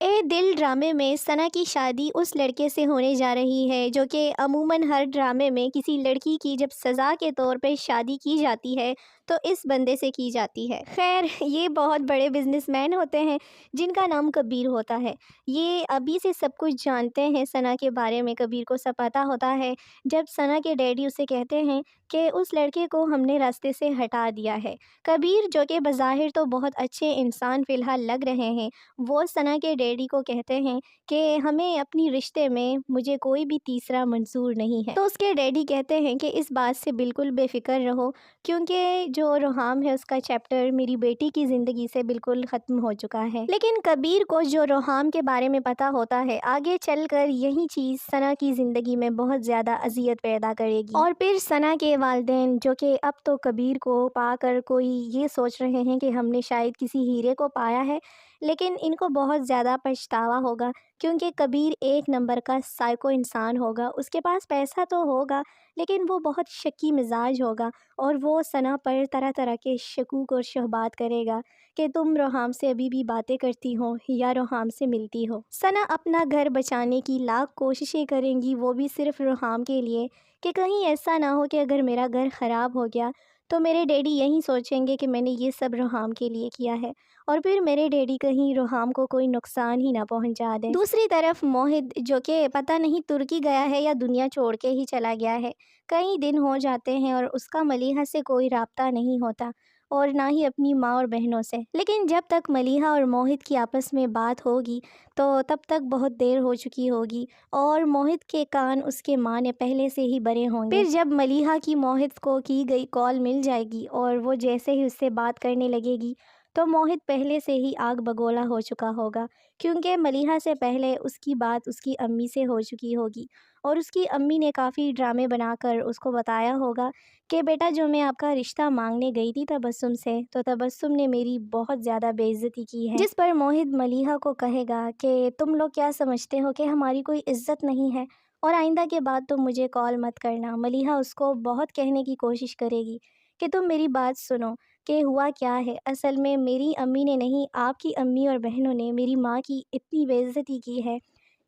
اے دل ڈرامے میں ثنا کی شادی اس لڑکے سے ہونے جا رہی ہے جو کہ عموماً ہر ڈرامے میں کسی لڑکی کی جب سزا کے طور پہ شادی کی جاتی ہے تو اس بندے سے کی جاتی ہے۔ خیر، یہ بہت بڑے بزنس مین ہوتے ہیں جن کا نام کبیر ہوتا ہے۔ یہ ابھی سے سب کچھ جانتے ہیں ثنا کے بارے میں، کبیر کو سب پتہ ہوتا ہے جب ثنا کے ڈیڈی اسے کہتے ہیں کہ اس لڑکے کو ہم نے راستے سے ہٹا دیا ہے۔ کبیر جو کہ بظاہر تو بہت اچھے انسان فی الحال لگ رہے ہیں، وہ ثنا کے ڈیڈی کو کہتے ہیں کہ ہمیں اپنی رشتے میں مجھے کوئی بھی تیسرا منظور نہیں ہے۔ تو اس کے ڈیڈی کہتے ہیں کہ اس بات سے بالکل بے فکر رہو، کیونکہ جو روحام ہے اس کا چیپٹر میری بیٹی کی زندگی سے بالکل ختم ہو چکا ہے۔ لیکن کبیر کو جو روحام کے بارے میں پتہ ہوتا ہے، آگے چل کر یہی چیز ثنا کی زندگی میں بہت زیادہ اذیت پیدا کرے گی۔ اور پھر ثنا کے والدین جو کہ اب تو کبیر کو پا کر کوئی یہ سوچ رہے ہیں کہ ہم نے شاید کسی ہیرے کو پایا ہے، لیکن ان کو بہت زیادہ پچھتاوا ہوگا کیونکہ کبیر ایک نمبر کا سائیکو انسان ہوگا۔ اس کے پاس پیسہ تو ہوگا لیکن وہ بہت شکی مزاج ہوگا، اور وہ ثنا پر طرح طرح کے شکوک اور شبہات کرے گا کہ تم روحام سے ابھی بھی باتیں کرتی ہو یا روحام سے ملتی ہو۔ ثنا اپنا گھر بچانے کی لاکھ کوششیں کریں گی، وہ بھی صرف روحام کے لیے، کہ کہیں ایسا نہ ہو کہ اگر میرا گھر خراب ہو گیا تو میرے ڈیڈی یہی سوچیں گے کہ میں نے یہ سب روحام کے لیے کیا ہے، اور پھر میرے ڈیڈی کہیں روحام کو کوئی نقصان ہی نہ پہنچا دیں۔ دوسری طرف موہد جو کہ پتہ نہیں ترکی گیا ہے یا دنیا چھوڑ کے ہی چلا گیا ہے، کئی دن ہو جاتے ہیں اور اس کا ملیحہ سے کوئی رابطہ نہیں ہوتا، اور نہ ہی اپنی ماں اور بہنوں سے۔ لیکن جب تک ملیحہ اور موہد کی آپس میں بات ہوگی تو تب تک بہت دیر ہو چکی ہوگی، اور موہد کے کان اس کے ماں نے پہلے سے ہی بھرے ہوں گے۔ پھر جب ملیحہ کی موہد کو کی گئی کال مل جائے گی اور وہ جیسے ہی اس سے بات کرنے لگے گی تو موہد پہلے سے ہی آگ بگولا ہو چکا ہوگا، کیونکہ ملیحہ سے پہلے اس کی بات اس کی امی سے ہو چکی ہوگی، اور اس کی امی نے کافی ڈرامے بنا کر اس کو بتایا ہوگا کہ بیٹا جو میں آپ کا رشتہ مانگنے گئی تھی تبسم سے، تو تبسم نے میری بہت زیادہ بے عزتی کی ہے۔ جس پر موہد ملیحہ کو کہے گا کہ تم لوگ کیا سمجھتے ہو کہ ہماری کوئی عزت نہیں ہے، اور آئندہ کے بعد تم مجھے کال مت کرنا۔ ملیحہ اس کو بہت کہنے کی کوشش کرے گی کہ تم میری بات سنو کہ ہوا کیا ہے، اصل میں میری امی نے نہیں، آپ کی امی اور بہنوں نے میری ماں کی اتنی بے عزتی کی ہے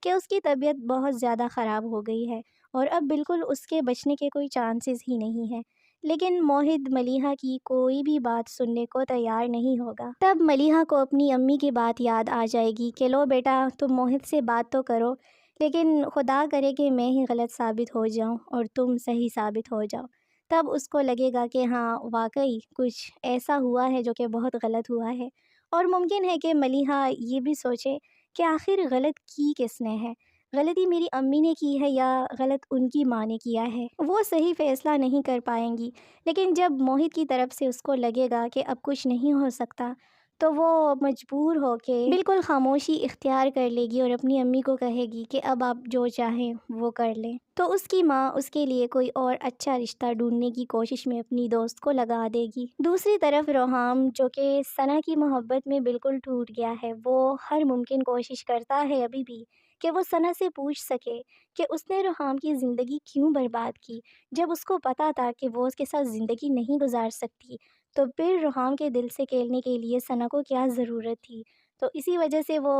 کہ اس کی طبیعت بہت زیادہ خراب ہو گئی ہے، اور اب بالکل اس کے بچنے کے کوئی چانسز ہی نہیں ہے۔ لیکن موہد ملیحہ کی کوئی بھی بات سننے کو تیار نہیں ہوگا۔ تب ملیحہ کو اپنی امی کی بات یاد آ جائے گی کہ لو بیٹا تم موہد سے بات تو کرو، لیکن خدا کرے کہ میں ہی غلط ثابت ہو جاؤں اور تم صحیح ثابت ہو جاؤ۔ تب اس کو لگے گا کہ ہاں واقعی کچھ ایسا ہوا ہے جو کہ بہت غلط ہوا ہے، اور ممکن ہے کہ ملیحہ یہ بھی سوچے کہ آخر غلط کی کس نے ہے، غلطی میری امی نے کی ہے یا غلط ان کی ماں نے کیا ہے۔ وہ صحیح فیصلہ نہیں کر پائیں گی، لیکن جب موہد کی طرف سے اس کو لگے گا کہ اب کچھ نہیں ہو سکتا تو وہ مجبور ہو کے بالکل خاموشی اختیار کر لے گی اور اپنی امی کو کہے گی کہ اب آپ جو چاہیں وہ کر لیں۔ تو اس کی ماں اس کے لیے کوئی اور اچھا رشتہ ڈھونڈنے کی کوشش میں اپنی دوست کو لگا دے گی۔ دوسری طرف روحام جو کہ ثنا کی محبت میں بالکل ٹوٹ گیا ہے، وہ ہر ممکن کوشش کرتا ہے ابھی بھی کہ وہ ثنا سے پوچھ سکے کہ اس نے روحام کی زندگی کیوں برباد کی، جب اس کو پتہ تھا کہ وہ اس کے ساتھ زندگی نہیں گزار سکتی، تو پھر روحام کے دل سے کھیلنے کے لیے ثنا کو کیا ضرورت تھی۔ تو اسی وجہ سے وہ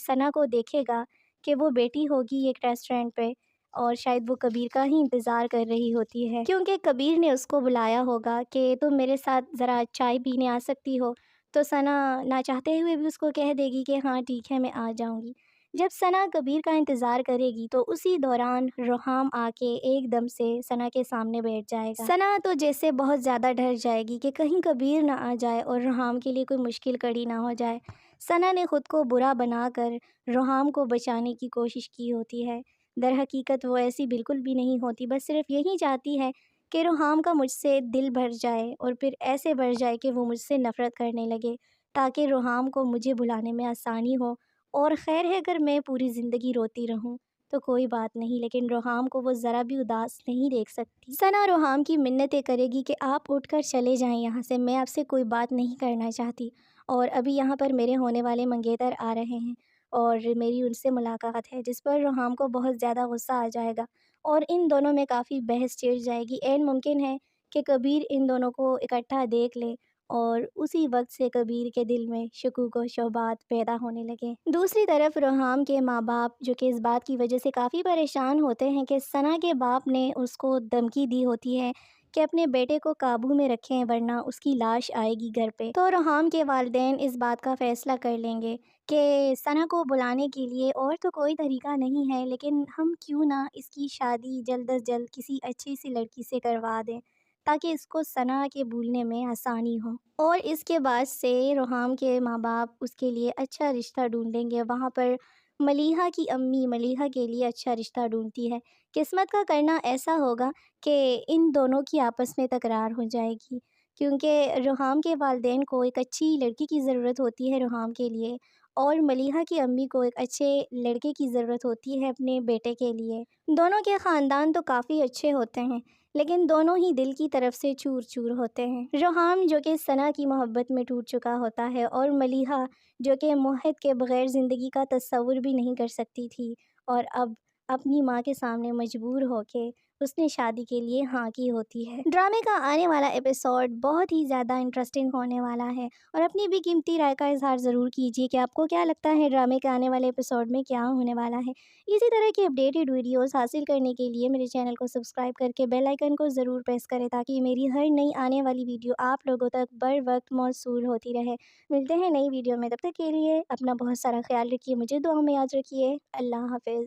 ثنا کو دیکھے گا کہ وہ بیٹی ہوگی ایک ریسٹورینٹ پہ، اور شاید وہ کبیر کا ہی انتظار کر رہی ہوتی ہے، کیونکہ کبیر نے اس کو بلایا ہوگا کہ تم میرے ساتھ ذرا چائے پینے آ سکتی ہو، تو ثنا نہ چاہتے ہوئے بھی اس کو کہہ دے گی کہ ہاں ٹھیک ہے میں آ جاؤں گی۔ جب ثنا کبیر کا انتظار کرے گی تو اسی دوران روحام آ کے ایک دم سے ثنا کے سامنے بیٹھ جائے گا۔ ثنا تو جیسے بہت زیادہ ڈر جائے گی کہ کہیں کبیر نہ آ جائے اور روحام کے لیے کوئی مشکل کھڑی نہ ہو جائے۔ ثنا نے خود کو برا بنا کر روحام کو بچانے کی کوشش کی ہوتی ہے، در حقیقت وہ ایسی بالکل بھی نہیں ہوتی، بس صرف یہی چاہتی ہے کہ روحام کا مجھ سے دل بھر جائے، اور پھر ایسے بھر جائے کہ وہ مجھ سے نفرت کرنے لگے، تاکہ روحام کو مجھے بھلانے میں آسانی ہو۔ اور خیر ہے اگر میں پوری زندگی روتی رہوں تو کوئی بات نہیں، لیکن روحام کو وہ ذرا بھی اداس نہیں دیکھ سکتی۔ ثنا روحام کی منتیں کرے گی کہ آپ اٹھ کر چلے جائیں یہاں سے، میں آپ سے کوئی بات نہیں کرنا چاہتی، اور ابھی یہاں پر میرے ہونے والے منگیتر آ رہے ہیں اور میری ان سے ملاقات ہے، جس پر روحام کو بہت زیادہ غصہ آ جائے گا اور ان دونوں میں کافی بحث چھڑ جائے گی۔ ممکن ہے کہ کبیر ان دونوں کو اکٹھا دیکھ لے اور اسی وقت سے کبیر کے دل میں شکوک و شبہات پیدا ہونے لگے۔ دوسری طرف روحام کے ماں باپ جو کہ اس بات کی وجہ سے کافی پریشان ہوتے ہیں کہ ثنا کے باپ نے اس کو دھمکی دی ہوتی ہے کہ اپنے بیٹے کو قابو میں رکھیں ورنہ اس کی لاش آئے گی گھر پہ، تو روحام کے والدین اس بات کا فیصلہ کر لیں گے کہ ثنا کو بلانے کے لیے اور تو کوئی طریقہ نہیں ہے، لیکن ہم کیوں نہ اس کی شادی جلد از جلد کسی اچھی سی لڑکی سے کروا دیں تاکہ اس کو ثنا کے بھولنے میں آسانی ہو۔ اور اس کے بعد سے روحام کے ماں باپ اس کے لیے اچھا رشتہ ڈھونڈیں گے۔ وہاں پر ملیحہ کی امی ملیحہ کے لیے اچھا رشتہ ڈھونڈتی ہے۔ قسمت کا کرنا ایسا ہوگا کہ ان دونوں کی آپس میں تکرار ہو جائے گی، کیونکہ روحام کے والدین کو ایک اچھی لڑکی کی ضرورت ہوتی ہے روحام کے لیے، اور ملیحہ کی امی کو ایک اچھے لڑکے کی ضرورت ہوتی ہے اپنے بیٹے کے لیے۔ دونوں کے خاندان تو کافی اچھے ہوتے ہیں، لیکن دونوں ہی دل کی طرف سے چور چور ہوتے ہیں۔ روحام جو کہ ثنا کی محبت میں ٹوٹ چکا ہوتا ہے، اور ملیحہ جو کہ موہد کے بغیر زندگی کا تصور بھی نہیں کر سکتی تھی، اور اب اپنی ماں کے سامنے مجبور ہو کے اس نے شادی کے لیے ہاں کی ہوتی ہے۔ ڈرامے کا آنے والا ایپیسوڈ بہت ہی زیادہ انٹرسٹنگ ہونے والا ہے، اور اپنی بھی قیمتی رائے کا اظہار ضرور کیجیے کہ آپ کو کیا لگتا ہے ڈرامے کے آنے والے ایپیسوڈ میں کیا ہونے والا ہے۔ اسی طرح کی اپڈیٹڈ ویڈیوز حاصل کرنے کے لیے میرے چینل کو سبسکرائب کر کے بیل آئیکن کو ضرور پریس کریں تاکہ میری ہر نئی آنے والی ویڈیو آپ لوگوں تک بر وقت موصول ہوتی رہے۔ ملتے ہیں نئی ویڈیو میں، تب تک کے لیے اپنا بہت سارا خیال رکھیے، مجھے دعاؤں میں یاد رکھیے۔ اللہ حافظ۔